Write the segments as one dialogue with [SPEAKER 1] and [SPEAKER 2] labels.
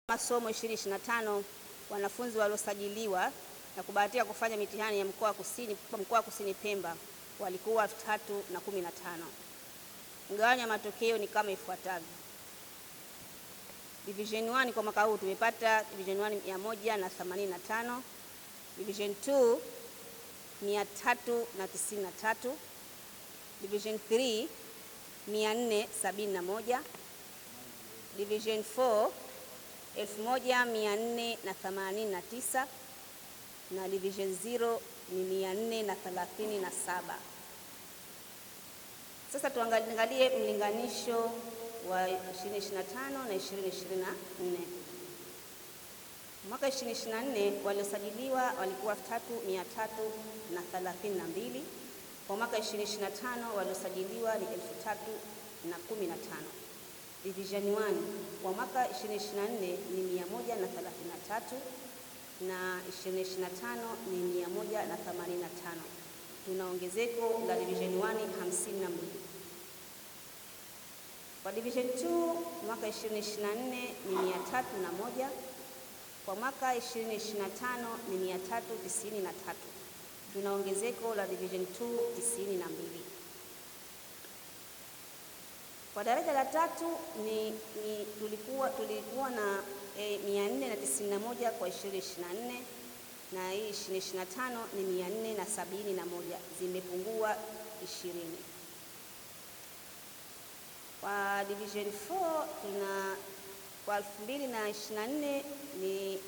[SPEAKER 1] Masomo 2025 wanafunzi waliosajiliwa na kubahatika kufanya mitihani ya mkoa wa Kusini Pemba walikuwa 3015. Mgawanyo wa matokeo ni kama ifuatavyo. Division 1 kwa mwaka huu tumepata Division 1 185, Division 2 393, Division 3 471, Division 4 1489 na Division 0 ni 437. Sasa tuangalie mlinganisho wa 2025 na 2024. Mwaka 2024 waliosajiliwa walikuwa 3332. Kwa mwaka 2025 waliosajiliwa ni 3015. Division 1 kwa mwaka 2024 ni 133 na 2025 ni 185. Tuna ongezeko la Division 1 52. Kwa Division 2 mwaka 2024 ni 301. Kwa mwaka 2025 ni 393. Tuna ongezeko la Division 2 92. Kwa daraja la tatu tulikuwa na 491 kwa 2024 na hii 2025 ni 471, zimepungua 20. Kwa Division 4 kwa 2024 ni 1588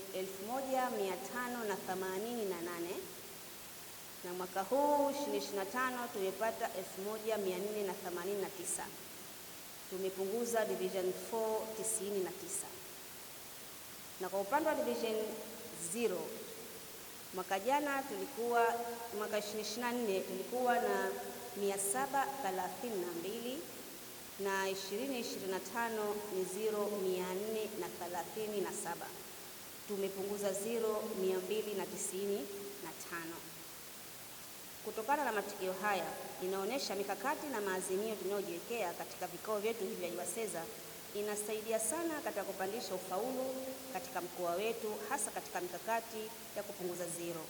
[SPEAKER 1] na mwaka huu 2025 tumepata 1489. Tumepunguza Division 4 99. Na kwa upande wa Division 0 mwaka 2024 tulikuwa na 732 na 2025 ni 437. Tumepunguza 295. Kutokana na matukio haya, inaonyesha mikakati na maazimio tunayojiwekea katika vikao vyetu hivi vya JUASEZA inasaidia sana katika kupandisha ufaulu katika mkoa wetu, hasa katika mikakati ya kupunguza zero.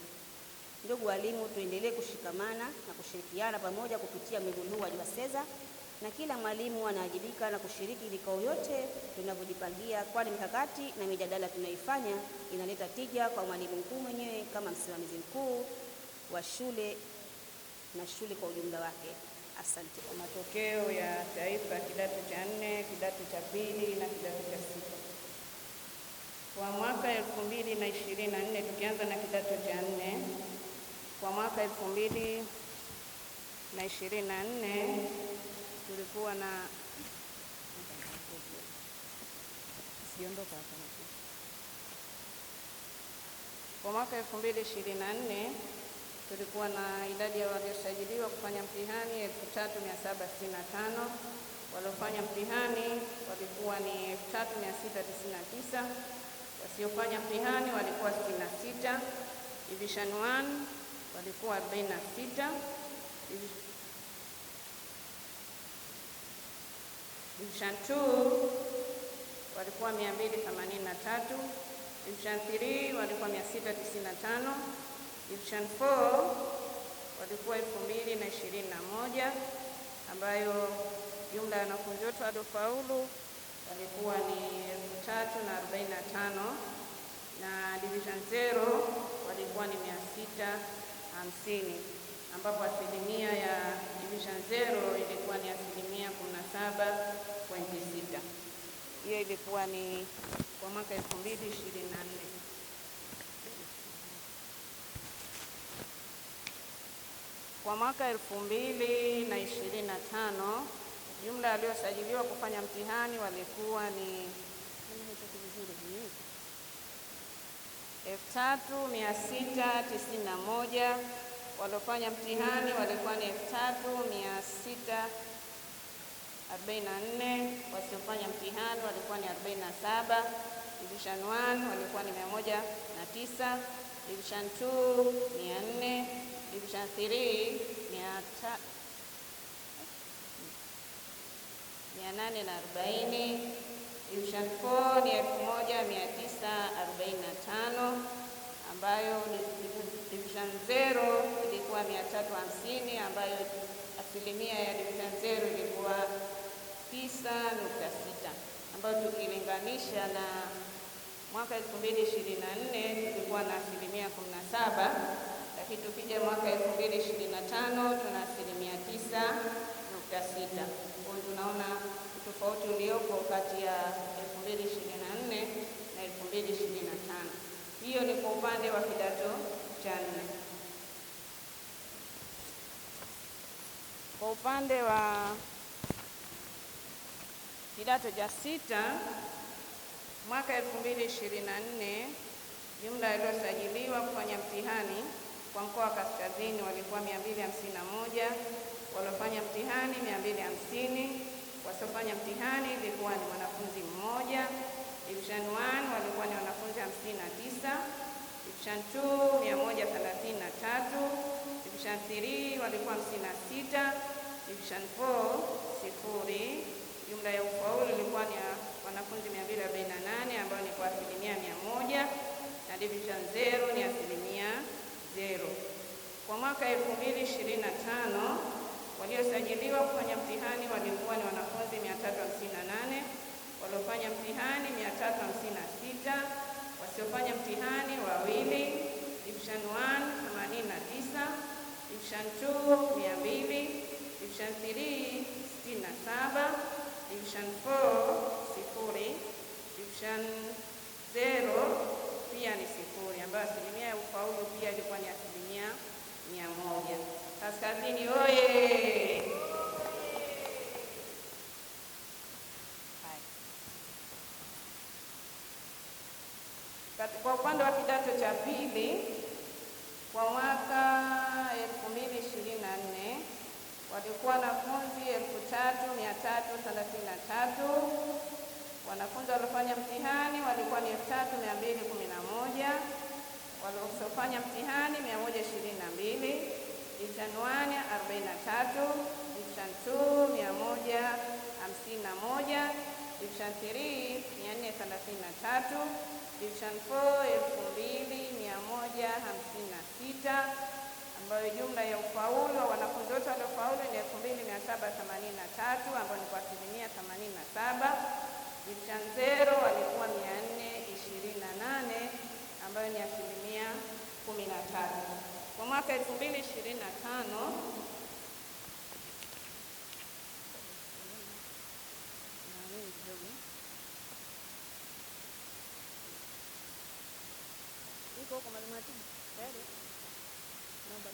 [SPEAKER 1] Ndugu walimu, tuendelee kushikamana na kushirikiana pamoja kupitia mwenendo huu wa JUASEZA, na kila mwalimu anawajibika na kushiriki vikao yote tunavyojipangia, kwani mikakati na mijadala tunayoifanya inaleta tija kwa mwalimu mkuu mwenyewe kama msimamizi mkuu wa shule na shule kwa ujumla wake. Asante.
[SPEAKER 2] Matokeo ya taifa kidato cha 4, kidato cha pili na kidato cha 6. Kwa mwaka 2024 tukianza na kidato cha 4, kwa mwaka 2024 tulikuwa na kwa mwaka 2024 tulikuwa na idadi ya waliosajiliwa kufanya mtihani 3765. Waliofanya mtihani walikuwa ni 3699. Wasiofanya mtihani walikuwa 66. Division 1 walikuwa 46. Division 2 walikuwa 283. Division 3 walikuwa 695. Division 4 walikuwa 2021, ambayo jumla ya wanafunzi wote waliofaulu walikuwa ni 3045, na Division 0 walikuwa ni 650, ambapo asilimia ya Division 0 ilikuwa ni 17.6. Hiyo ilikuwa ni kwa mwaka 2024. Kwa mwaka 2025 jumla waliosajiliwa kufanya mtihani walikuwa ni 3691. Waliofanya mtihani walikuwa ni 3644. Wasiofanya mtihani walikuwa ni 47. Division 1 walikuwa ni 109. Division 2 400. Division 3 840, Division 4 ni 1945, ambayo Division 0 ilikuwa 350, ambayo asilimia ya Division 0 ilikuwa 9.6, ambayo tukilinganisha na mwaka 2024 tulikuwa na asilimia 17, lakini tukija mwaka 2025 tuna asilimia 9.6. Kwa hiyo tunaona tofauti uliopo kati ya 2024 na 2025. Hiyo ni kwa upande wa kidato cha 4. Kwa upande wa kidato cha 6, mwaka 2024 jumla iliyosajiliwa kufanya mtihani kwa mkoa wa Kaskazini walikuwa 251, waliofanya mtihani 250, wasiofanya mtihani ilikuwa ni mwanafunzi mmoja. Division 1 walikuwa ni wanafunzi 59, Division 2 133, Division 3 walikuwa 56, Division 4 0. Jumla ya ufaulu ilikuwa ni wanafunzi 248 ambao ni kwa asilimia 100, na Division 0 ni asilimia 0. Kwa mwaka 2025 waliosajiliwa kufanya mtihani walikuwa ni wanafunzi 358, waliofanya mtihani 356, wasiofanya mtihani wawili. Division 1 89, Division 2 200, Division 3 67, Division 4 0, Division 0 pia ni 0, ambayo asilimia ya ufaulu pia ilikuwa ni asilimia 100. Kaskazini oye! Kwa upande wa kidato cha pili kwa mwaka 2024 walikuwa wanafunzi 3333. Wanafunzi waliofanya mtihani walikuwa ni 3211, waliofanya mtihani 122. Division 1 43, Division 2 151, Division 3 433, Division 4 2156, ambayo jumla ya ufaulu wa wanafunzi wote waliofaulu ni 2783, ambayo ni kwa asilimia 87. Division 0 walikuwa 428, ambayo ni asilimia 13. Kwa mwaka 2025 iko kwa malumatiki tayari, naomba